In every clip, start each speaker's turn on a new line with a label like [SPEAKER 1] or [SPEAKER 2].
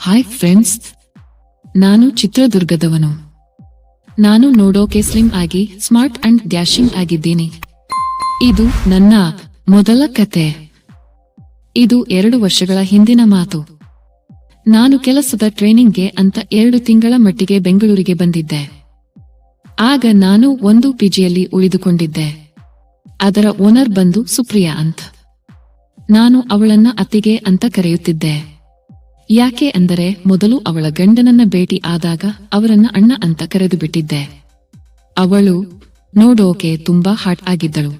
[SPEAKER 1] Hi friends, ನಾನು ಚಿತ್ರದುರ್ಗದವನು. ನಾನು ನೋಡೋಕೆ ಸ್ಲಿಮ್ ಆಗಿ ಸ್ಮಾರ್ಟ್ ಅಂಡ್ ಡ್ಯಾಶಿಂಗ್ ಆಗಿದ್ದೀನಿ. ಇದು ನನ್ನ ಮೊದಲ ಕತೆ. ಇದು 2 ವರ್ಷಗಳ ಹಿಂದಿನ ಮಾತು. ನಾನು ಕೆಲಸದ ಟ್ರೈನಿಂಗ್ಗೆ ಅಂತ 2 ತಿಂಗಳ ಮಟ್ಟಿಗೆ ಬೆಂಗಳೂರಿಗೆ ಬಂದಿದ್ದೆ. ಆಗ ನಾನು ಒಂದು ಪಿಜಿಯಲ್ಲಿ ಉಳಿದುಕೊಂಡಿದ್ದೆ. ಅದರ ಓನರ್ ಬಂದು ಸುಪ್ರಿಯಾ ಅಂತ. ನಾನು ಅವಳನ್ನ ಅತ್ತಿಗೆ ಅಂತ ಕರೆಯುತ್ತಿದ್ದೆ. ಯಾಕೆ ಅಂದರೆ ಮೊದಲು ಅವಳ ಗಂಡನನ್ನ ಭೇಟಿ ಆದಾಗ ಅವರನ್ನ ಅಣ್ಣ ಅಂತ ಕರೆದು ಬಿಟ್ಟಿದ್ದೆ. ಅವಳು ನೋಡೋಕೆ ತುಂಬಾ ಹಾಟ್ ಆಗಿದ್ದಳು.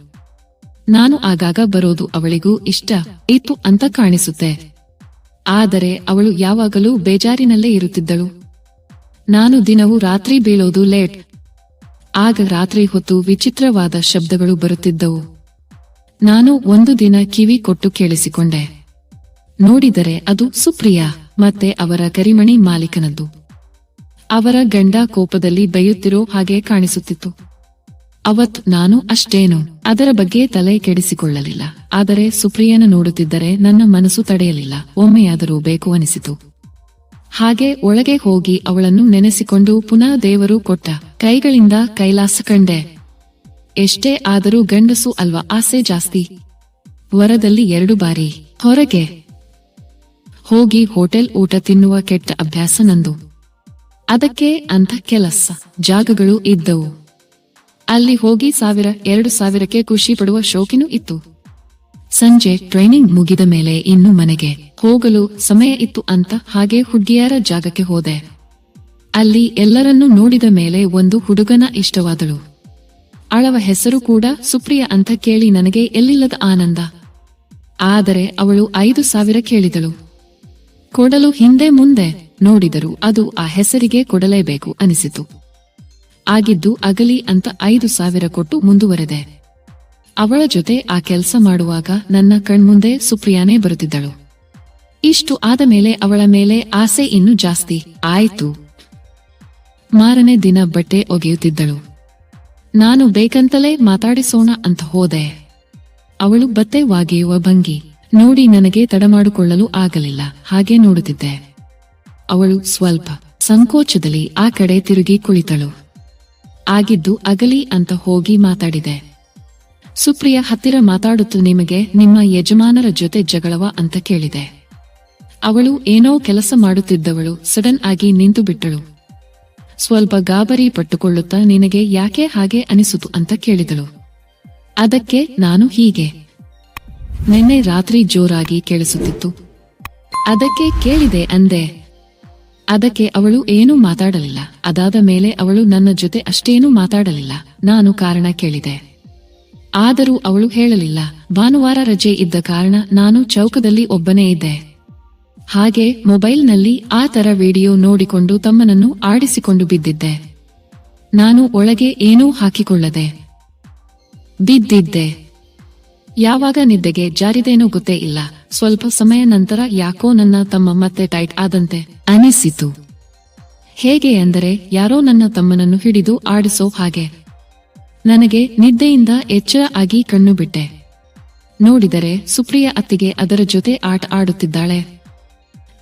[SPEAKER 1] ನಾನು ಆಗಾಗ ಬರೋದು ಅವಳಿಗೂ ಇಷ್ಟ ಇತ್ತು ಅಂತ ಕಾಣಿಸುತ್ತೆ. ಆದರೆ ಅವಳು ಯಾವಾಗಲೂ ಬೇಜಾರಿನಲ್ಲೇ ಇರುತ್ತಿದ್ದಳು. ನಾನು ದಿನವೂ ರಾತ್ರಿ ಬೀಳೋದು ಲೇಟ್. ಆಗ ರಾತ್ರಿ ಹೊತ್ತು ವಿಚಿತ್ರವಾದ ಶಬ್ದಗಳು ಬರುತ್ತಿದ್ದವು. ನಾನು ಒಂದು ದಿನ ಕಿವಿ ಕೊಟ್ಟು ಕೇಳಿಸಿಕೊಂಡೆ. ನೋಡಿದರೆ ಅದು ಸುಪ್ರಿಯಾ ಮತ್ತೆ ಅವರ ಕರಿಮಣಿ ಮಾಲೀಕನದ್ದು. ಅವರ ಗಂಡ ಕೋಪದಲ್ಲಿ ಬೈಯುತ್ತಿರೋ ಹಾಗೆ ಕಾಣಿಸುತ್ತಿತ್ತು. ಅವತ್ತು ನಾನು ಅಷ್ಟೇನು ಅದರ ಬಗ್ಗೆ ತಲೆ ಕೆಡಿಸಿಕೊಳ್ಳಲಿಲ್ಲ. ಆದರೆ ಸುಪ್ರಿಯನ ನೋಡುತ್ತಿದ್ದರೆ ನನ್ನ ಮನಸ್ಸು ತಡೆಯಲಿಲ್ಲ. ಒಮ್ಮೆಯಾದರೂ ಬೇಕು ಅನಿಸಿತು. ಹಾಗೆ ಒಳಗೆ ಹೋಗಿ ಅವಳನ್ನು ನೆನೆಸಿಕೊಂಡು ಪುನಃ ದೇವರು ಕೊಟ್ಟ ಕೈಗಳಿಂದ ಕೈಲಾಸ ಕಂಡೆ. ಎಷ್ಟೇ ಆದರೂ ಗಂಡಸು ಅಲ್ವಾ, ಆಸೆ ಜಾಸ್ತಿ. ವರದಲ್ಲಿ 2 ಬಾರಿ ಹೊರಗೆ ಹೋಗಿ ಹೋಟೆಲ್ ಊಟ ತಿನ್ನುವ ಕೆಟ್ಟ ಅಭ್ಯಾಸ ನಂದು. ಅದಕ್ಕೆ ಅಂತ ಕೆಲಸ ಜಾಗಗಳು ಇದ್ದವು. ಅಲ್ಲಿ ಹೋಗಿ 1000-2000ಕ್ಕೆ ಖುಷಿ ಪಡುವ ಶೋಕಿನೂ ಇತ್ತು. ಸಂಜೆ ಟ್ರೈನಿಂಗ್ ಮುಗಿದ ಮೇಲೆ ಇನ್ನು ಮನೆಗೆ ಹೋಗಲು ಸಮಯ ಇತ್ತು ಅಂತ ಹಾಗೆ ಹುಡುಗಿಯರ ಜಾಗಕ್ಕೆ ಹೋದೆ. ಅಲ್ಲಿ ಎಲ್ಲರನ್ನೂ ನೋಡಿದ ಮೇಲೆ ಒಂದು ಹುಡುಗನ ಇಷ್ಟವಾದಳು. ಅವಳ ಹೆಸರು ಕೂಡ ಸುಪ್ರಿಯಾ ಅಂತ ಕೇಳಿ ನನಗೆ ಎಲ್ಲಿಲ್ಲದ ಆನಂದ. ಆದರೆ ಅವಳು 5000 ಕೇಳಿದಳು. ಕೊಡಲು ಹಿಂದೆ ಮುಂದೆ ನೋಡಿದರು. ಅದು ಆ ಹೆಸರಿಗೆ ಕೊಡಲೇಬೇಕು ಅನಿಸಿತು. ಆಗಿದ್ದು ಅಗಲಿ ಅಂತ 5000 ಕೊಟ್ಟು ಮುಂದುವರೆದೆ. ಅವಳ ಜೊತೆ ಆ ಕೆಲಸ ಮಾಡುವಾಗ ನನ್ನ ಕಣ್ಮುಂದೆ ಸುಪ್ರಿಯಾನೇ ಬರುತ್ತಿದ್ದಳು. ಇಷ್ಟು ಆದ ಮೇಲೆ ಅವಳ ಮೇಲೆ ಆಸೆ ಇನ್ನೂ ಜಾಸ್ತಿ ಆಯಿತು. ಮಾರನೇ ದಿನ ಬಟ್ಟೆ ಒಗೆಯುತ್ತಿದ್ದಳು. ನಾನು ಬೇಕಂತಲೇ ಮಾತಾಡಿಸೋಣ ಅಂತ ಹೋದೆ. ಅವಳು ಬಟ್ಟೆ ಒಗೆಯುವ ಭಂಗಿ ನೋಡಿ ನನಗೆ ತಡಮಾಡಿಕೊಳ್ಳಲು ಆಗಲಿಲ್ಲ. ಹಾಗೆ ನೋಡುತ್ತಿದ್ದೆ. ಅವಳು ಸ್ವಲ್ಪ ಸಂಕೋಚದಲ್ಲಿ ಆ ಕಡೆ ತಿರುಗಿ ಕುಳಿತಳು. ಆಗಿದ್ದು ಅಗಲಿ ಅಂತ ಹೋಗಿ ಮಾತಾಡಿದೆ. ಸುಪ್ರಿಯಾ ಹತ್ತಿರ ಮಾತಾಡುತ್ತ ನಿಮಗೆ ನಿಮ್ಮ ಯಜಮಾನರ ಜೊತೆ ಜಗಳವ ಅಂತ ಕೇಳಿದೆ. ಅವಳು ಏನೋ ಕೆಲಸ ಮಾಡುತ್ತಿದ್ದವಳು ಸಡನ್ ಆಗಿ ನಿಂತು ಬಿಟ್ಟಳು. ಸ್ವಲ್ಪ ಗಾಬರಿ ಪಟ್ಟುಕೊಳ್ಳುತ್ತಾ ನಿನಗೆ ಯಾಕೆ ಹಾಗೆ ಅನಿಸಿತು ಅಂತ ಕೇಳಿದಳು. ಅದಕ್ಕೆ ನಾನು ಹೀಗೆ ನಿನ್ನೆ ರಾತ್ರಿ ಜೋರಾಗಿ ಕೇಳಿಸುತ್ತಿತ್ತು, ಅದಕ್ಕೆ ಕೇಳಿದೆ ಅಂದೆ. ಅದಕ್ಕೆ ಅವಳು ಏನೂ ಮಾತಾಡಲಿಲ್ಲ. ಅದಾದ ಮೇಲೆ ಅವಳು ನನ್ನ ಜೊತೆ ಅಷ್ಟೇನೂ ಮಾತಾಡಲಿಲ್ಲ. ನಾನು ಕಾರಣ ಕೇಳಿದೆ. ಆದರೂ ಅವಳು ಹೇಳಲಿಲ್ಲ. ಭಾನುವಾರ ರಜೆ ಇದ್ದ ಕಾರಣ ನಾನು ಚೌಕದಲ್ಲಿ ಒಬ್ಬನೇ ಇದ್ದೆ. ಹಾಗೆ ಮೊಬೈಲ್ನಲ್ಲಿ ಆ ತರ ವಿಡಿಯೋ ನೋಡಿಕೊಂಡು ತಮ್ಮನನ್ನು ಆಡಿಸಿಕೊಂಡು ಬಿದ್ದಿದ್ದೆ. ನಾನು ಒಳಗೆ ಏನೂ ಹಾಕಿಕೊಳ್ಳದೆ ಬಿದ್ದಿದ್ದೆ. ಯಾವಾಗ ನಿದ್ದೆಗೆ ಜಾರಿದೇನೋ ಗೊತ್ತೇ ಇಲ್ಲ. ಸ್ವಲ್ಪ ಸಮಯ ನಂತರ ಯಾಕೋ ನನ್ನ ತಮ್ಮ ಮತ್ತೆ ಟೈಟ್ ಆದಂತೆ ಅನಿಸಿತು. ಹೇಗೆ ಅಂದರೆ ಯಾರೋ ನನ್ನ ತಮ್ಮನನ್ನು ಹಿಡಿದು ಆಡಿಸೋ ಹಾಗೆ. ನನಗೆ ನಿದ್ದೆಯಿಂದ ಎಚ್ಚರ ಆಗಿ ಕಣ್ಣು ಬಿಟ್ಟೆ. ನೋಡಿದರೆ ಸುಪ್ರಿಯಾ ಅತ್ತಿಗೆ ಅದರ ಜೊತೆ ಆಟ ಆಡುತ್ತಿದ್ದಾಳೆ.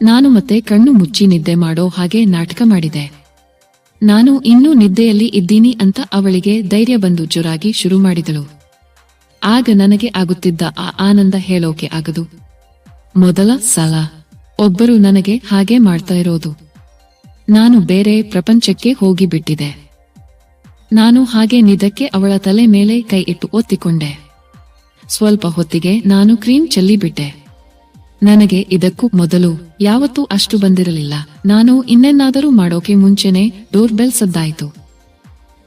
[SPEAKER 1] ನಾನು ಮತ್ತೆ ಕಣ್ಣು ಮುಚ್ಚಿ ನಿದ್ದೆ ಮಾಡೋ ಹಾಗೆ ನಾಟಕ ಮಾಡಿದೆ. ನಾನು ಇನ್ನೂ ನಿದ್ದೆಯಲ್ಲಿ ಇದ್ದೀನಿ ಅಂತ ಅವಳಿಗೆ ಧೈರ್ಯ ಬಂದು ಜೋರಾಗಿ ಶುರು ಮಾಡಿದಳು. ಆಗ ನನಗೆ ಆಗುತ್ತಿದ್ದ ಆ ಆನಂದ ಹೇಳೋಕೆ ಆಗದು. ಮೊದಲ ಸಲ ಒಬ್ಬರು ನನಗೆ ಹಾಗೆ ಮಾಡ್ತಾ ಇರೋದು. ನಾನು ಬೇರೆ ಪ್ರಪಂಚಕ್ಕೆ ಹೋಗಿಬಿಟ್ಟಿದೆ. ನಾನು ಹಾಗೆ ನಿದ್ದಕ್ಕೆ ಅವಳ ತಲೆ ಮೇಲೆ ಕೈ ಇಟ್ಟು ಒತ್ತಿಕೊಂಡೆ. ಸ್ವಲ್ಪ ಹೊತ್ತಿಗೆ ನಾನು ಕ್ರೀಮ್ ಚೆಲ್ಲಿಬಿಟ್ಟೆ. ನನಗೆ ಇದಕ್ಕೂ ಮೊದಲು ಯಾವತ್ತೂ ಅಷ್ಟು ಬಂದಿರಲಿಲ್ಲ. ನಾನು ಇನ್ನೇನಾದರೂ ಮಾಡೋಕೆ ಮುಂಚೆನೆ ಡೋರ್ ಬೆಲ್ ಸದ್ದಾಯಿತು.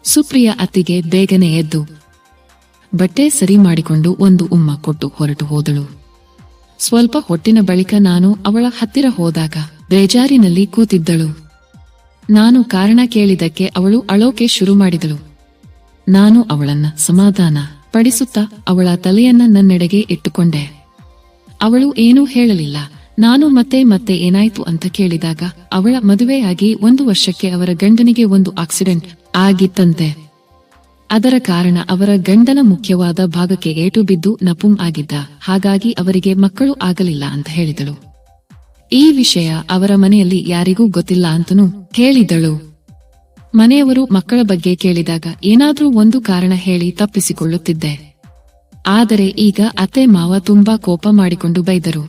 [SPEAKER 1] ಸುಪ್ರಿಯಾ ಅತ್ತಿಗೆ ಬೇಗನೆ ಎದ್ದು ಬಟ್ಟೆ ಸರಿ ಮಾಡಿಕೊಂಡು ಒಂದು ಉಮ್ಮ ಕೊಟ್ಟು ಹೊರಟು ಹೋದಳು. ಸ್ವಲ್ಪ ಹೊತ್ತಿನ ಬಳಿಕ ನಾನು ಅವಳ ಹತ್ತಿರ ಹೋದಾಗ ಬೇಜಾರಿನಲ್ಲಿ ಕೂತಿದ್ದಳು. ನಾನು ಕಾರಣ ಕೇಳಿದಕ್ಕೆ ಅವಳು ಅಳೋಕೆ ಶುರು ಮಾಡಿದಳು. ನಾನು ಅವಳನ್ನ ಸಮಾಧಾನ ಪಡಿಸುತ್ತಾ ಅವಳ ತಲೆಯನ್ನ ನನ್ನೆಡೆಗೆ ಇಟ್ಟುಕೊಂಡೆ. ಅವಳು ಏನೂ ಹೇಳಲಿಲ್ಲ. ನಾನು ಮತ್ತೆ ಏನಾಯ್ತು ಅಂತ ಕೇಳಿದಾಗ ಅವಳ ಮದುವೆಯಾಗಿ 1 ವರ್ಷಕ್ಕೆ ಅವರ ಗಂಡನಿಗೆ ಒಂದು ಆಕ್ಸಿಡೆಂಟ್ ಆಗಿತ್ತಂತೆ. ಅದರ ಕಾರಣ ಅವರ ಗಂಡನ ಮುಖ್ಯವಾದ ಭಾಗಕ್ಕೆ ಏಟು ಬಿದ್ದು ನಪುಂ ಆಗಿದ್ದ. ಹಾಗಾಗಿ ಅವರಿಗೆ ಮಕ್ಕಳು ಆಗಲಿಲ್ಲ ಅಂತ ಹೇಳಿದಳು. ಈ ವಿಷಯ ಅವರ ಮನೆಯಲ್ಲಿ ಯಾರಿಗೂ ಗೊತ್ತಿಲ್ಲ ಅಂತನೂ ಹೇಳಿದಳು. ಮನೆಯವರು ಮಕ್ಕಳ ಬಗ್ಗೆ ಕೇಳಿದಾಗ ಏನಾದ್ರೂ ಒಂದು ಕಾರಣ ಹೇಳಿ ತಪ್ಪಿಸಿಕೊಳ್ಳುತ್ತಿದ್ದೆ. ಆದರೆ ಈಗ ಅತ್ತೆ ಮಾವ ತುಂಬಾ ಕೋಪ ಮಾಡಿಕೊಂಡು ಬೈದರು.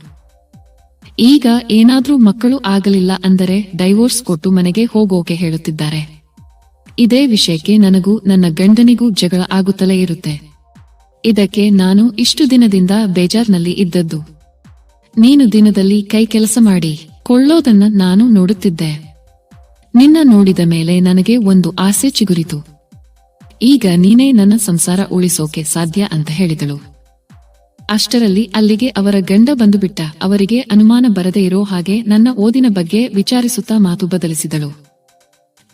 [SPEAKER 1] ಈಗ ಏನಾದ್ರೂ ಮಕ್ಕಳು ಆಗಲಿಲ್ಲ ಅಂದರೆ ಡೈವೋರ್ಸ್ ಕೊಟ್ಟು ಮನೆಗೆ ಹೋಗೋಕೆ ಹೇಳುತ್ತಿದ್ದಾರೆ. ಇದೇ ವಿಷಯಕ್ಕೆ ನನಗೂ ನನ್ನ ಗಂಡನಿಗೂ ಜಗಳ ಆಗುತ್ತಲೇ ಇರುತ್ತೆ. ಇದಕ್ಕೆ ನಾನು ಇಷ್ಟು ದಿನದಿಂದ ಬೇಜಾರ್ನಲ್ಲಿ ಇದ್ದದ್ದು. ನೀನು ದಿನದಲ್ಲಿ ಕೈ ಕೆಲಸ ಮಾಡಿ ಕೊಳ್ಳೋದನ್ನ ನಾನು ನೋಡುತ್ತಿದ್ದೆ. ನಿನ್ನ ನೋಡಿದ ಮೇಲೆ ನನಗೆ ಒಂದು ಆಸೆ ಚಿಗುರಿತು. ಈಗ ನೀನೇ ನನ್ನ ಸಂಸಾರ ಉಳಿಸೋಕೆ ಸಾಧ್ಯ ಅಂತ ಹೇಳಿದಳು. ಅಷ್ಟರಲ್ಲಿ ಅಲ್ಲಿಗೆ ಅವರ ಗಂಡ ಬಂದುಬಿಟ್ಟ. ಅವರಿಗೆ ಅನುಮಾನ ಬರದೇ ಇರೋ ಹಾಗೆ ನನ್ನ ಓದಿನ ಬಗ್ಗೆ ವಿಚಾರಿಸುತ್ತಾ ಮಾತು ಬದಲಿಸಿದಳು.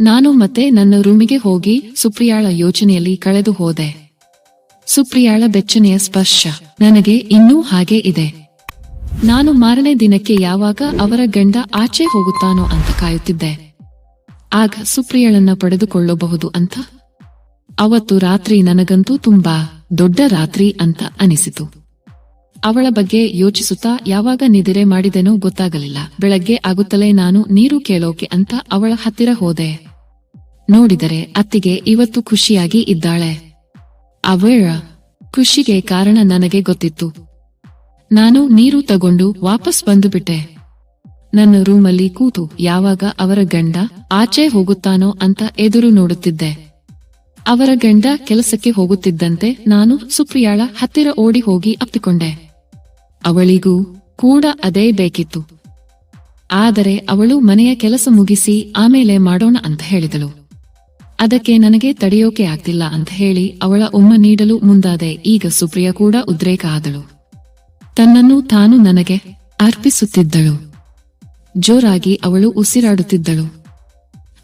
[SPEAKER 1] ನಾನು ಮತ್ತೆ ನನ್ನ ರೂಮಿಗೆ ಹೋಗಿ ಸುಪ್ರಿಯಾಳ ಯೋಚನೆಯಲ್ಲಿ ಕಳೆದು ಹೋದೆ. ಸುಪ್ರಿಯಾಳ ಬೆಚ್ಚನೆಯ ಸ್ಪರ್ಶ ನನಗೆ ಇನ್ನೂ ಹಾಗೆ ಇದೆ. ನಾನು ಮಾರನೇ ದಿನಕ್ಕೆ ಯಾವಾಗ ಅವರ ಗಂಡ ಆಚೆ ಹೋಗುತ್ತಾನೋ ಅಂತ ಕಾಯುತ್ತಿದ್ದೆ. ಆಗ ಸುಪ್ರಿಯಾಳನ್ನ ಪಡೆದುಕೊಳ್ಳಬಹುದು ಅಂತ. ಅವತ್ತು ರಾತ್ರಿ ನನಗಂತೂ ತುಂಬಾ ದೊಡ್ಡ ರಾತ್ರಿ ಅಂತ ಅನಿಸಿತು. ಅವಳ ಬಗ್ಗೆ ಯೋಚಿಸುತ್ತಾ ಯಾವಾಗ ನಿದ್ರೆ ಮಾಡಿದೆನೋ ಗೊತ್ತಾಗಲಿಲ್ಲ. ಬೆಳಗ್ಗೆ ಆಗುತ್ತಲೇ ನಾನು ನೀರು ಕೇಳೋಕೆ ಅಂತ ಅವಳ ಹತ್ತಿರ ಹೋದೆ. ನೋಡಿದರೆ ಅತ್ತಿಗೆ ಇವತ್ತು ಖುಷಿಯಾಗಿ ಇದ್ದಾಳೆ. ಅವಳ ಖುಷಿಗೆ ಕಾರಣ ನನಗೆ ಗೊತ್ತಿತ್ತು. ನಾನು ನೀರು ತಗೊಂಡು ವಾಪಸ್ ಬಂದುಬಿಟ್ಟೆ. ನನ್ನ ರೂಮಲ್ಲಿ ಕೂತು ಯಾವಾಗ ಅವರ ಗಂಡ ಆಚೆ ಹೋಗುತ್ತಾನೋ ಅಂತ ಎದುರು ನೋಡುತ್ತಿದ್ದೆ. ಅವರ ಗಂಡ ಕೆಲಸಕ್ಕೆ ಹೋಗುತ್ತಿದ್ದಂತೆ ನಾನು ಸುಪ್ರಿಯಾಳ ಹತ್ತಿರ ಓಡಿ ಹೋಗಿ ಅಪ್ಪಿಕೊಂಡೆ. ಅವಳಿಗೂ ಕೂಡ ಅದೇ ಬೇಕಿತ್ತು. ಆದರೆ ಅವಳು ಮನೆಯ ಕೆಲಸ ಮುಗಿಸಿ ಆಮೇಲೆ ಮಾಡೋಣ ಅಂತ ಹೇಳಿದಳು. ಅದಕ್ಕೆ ನನಗೆ ತಡೆಯೋಕೆ ಆಗ್ತಿಲ್ಲ ಅಂತ ಹೇಳಿ ಅವಳ ಉಮ್ಮ ನೀಡಲು ಮುಂದಾದೆ. ಈಗ ಸುಪ್ರಿಯಾ ಕೂಡ ಉದ್ರೇಕ ಆದಳು. ತನ್ನನ್ನು ತಾನು ನನಗೆ ಅರ್ಪಿಸುತ್ತಿದ್ದಳು. ಜೋರಾಗಿ ಅವಳು ಉಸಿರಾಡುತ್ತಿದ್ದಳು.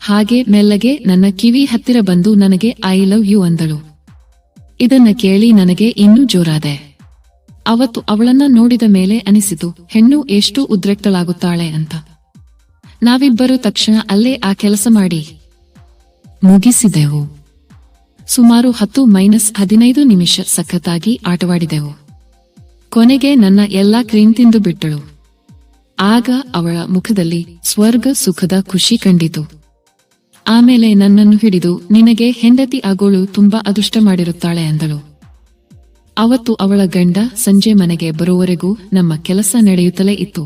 [SPEAKER 1] ಹಾಗೆ ಮೆಲ್ಲಗೆ ನನ್ನ ಕಿವಿ ಹತ್ತಿರ ಬಂದು ನನಗೆ ಐ ಲವ್ ಯು ಅಂದಳು. ಇದನ್ನ ಕೇಳಿ ನನಗೆ ಇನ್ನೂ ಜೋರಾದೆ. ಅವತ್ತು ಅವಳನ್ನ ನೋಡಿದ ಮೇಲೆ ಅನಿಸಿತು, ಹೆಣ್ಣು ಎಷ್ಟು ಉದ್ರಿಕ್ತಳಾಗುತ್ತಾಳೆ ಅಂತ. ನಾವಿಬ್ಬರು ತಕ್ಷಣ ಅಲ್ಲೇ ಆ ಕೆಲಸ ಮಾಡಿ ಮುಗಿಸಿದೆವು. ಸುಮಾರು 10-15 ನಿಮಿಷ ಸಖತ್ತಾಗಿ ಆಟವಾಡಿದೆವು. ಕೊನೆಗೆ ನನ್ನ ಎಲ್ಲಾ ಕ್ರೀಮ್ ತಿಂದು ಬಿಟ್ಟಳು. ಆಗ ಅವಳ ಮುಖದಲ್ಲಿ ಸ್ವರ್ಗ ಸುಖದ ಖುಷಿ ಕಂಡಿತು. ಆಮೇಲೆ ನನ್ನನ್ನು ಹಿಡಿದು ನಿನಗೆ ಹೆಂಡತಿ ಆಗೋಳು ತುಂಬಾ ಅದೃಷ್ಟ ಮಾಡಿರುತ್ತಾಳೆ ಅಂದಳು. ಅವತ್ತು ಅವಳ ಗಂಡ ಸಂಜೆ ಮನೆಗೆ ಬರುವವರೆಗೂ ನಮ್ಮ ಕೆಲಸ ನಡೆಯುತ್ತಲೇ ಇತ್ತು.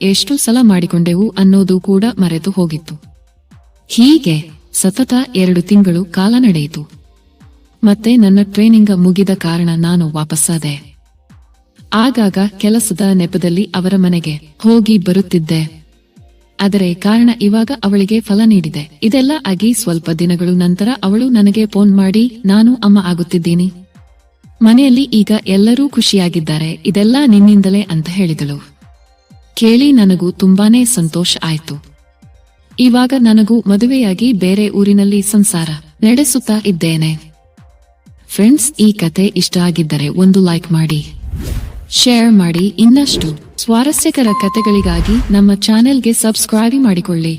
[SPEAKER 1] ಎಷ್ಟು ಸಲ ಮಾಡಿಕೊಂಡೆವು ಅನ್ನೋದು ಕೂಡ ಮರೆತು ಹೋಗಿತ್ತು. ಹೀಗೆ ಸತತ 2 ತಿಂಗಳು ಕಾಲ ನಡೆಯಿತು. ಮತ್ತೆ ನನ್ನ ಟ್ರೈನಿಂಗ್ ಮುಗಿದ ಕಾರಣ ನಾನು ವಾಪಸ್ಸಾದೆ. ಆಗಾಗ ಕೆಲಸದ ನೆಪದಲ್ಲಿ ಅವರ ಮನೆಗೆ ಹೋಗಿ ಬರುತ್ತಿದ್ದೆ. ಆದರೆ ಕಾರಣ ಇವಾಗ ಅವಳಿಗೆ ಫಲ ನೀಡಿದೆ. ಇದೆಲ್ಲ ಆಗಿ ಸ್ವಲ್ಪ ದಿನಗಳು ನಂತರ ಅವಳು ನನಗೆ ಫೋನ್ ಮಾಡಿ, ನಾನು ಅಮ್ಮ ಆಗುತ್ತಿದ್ದೀನಿ, ಮನೆಯಲ್ಲಿ ಈಗ ಎಲ್ಲರೂ ಖುಷಿಯಾಗಿದ್ದಾರೆ, ಇದೆಲ್ಲ ನಿನ್ನಿಂದಲೇ ಅಂತ ಹೇಳಿದಳು. ಕೇಳಿ ನನಗೂ ತುಂಬಾನೇ ಸಂತೋಷ ಆಯ್ತು. ಇವಾಗ ನನಗೂ ಮದುವೆಯಾಗಿ ಬೇರೆ ಊರಿನಲ್ಲಿ ಸಂಸಾರ ನಡೆಸುತ್ತಾ ಇದ್ದೇನೆ. ಫ್ರೆಂಡ್ಸ್, ಈ ಕತೆ ಇಷ್ಟ ಆಗಿದ್ದರೆ ಒಂದು ಲೈಕ್ ಮಾಡಿ, ಶೇರ್ ಮಾಡಿ. ಇನ್ನಷ್ಟು ಸ್ವಾರಸ್ಯಕರ ಕತೆಗಳಿಗಾಗಿ ನಮ್ಮ ಚಾನೆಲ್ಗೆ ಸಬ್ಸ್ಕ್ರೈಬ್ ಮಾಡಿಕೊಳ್ಳಿ.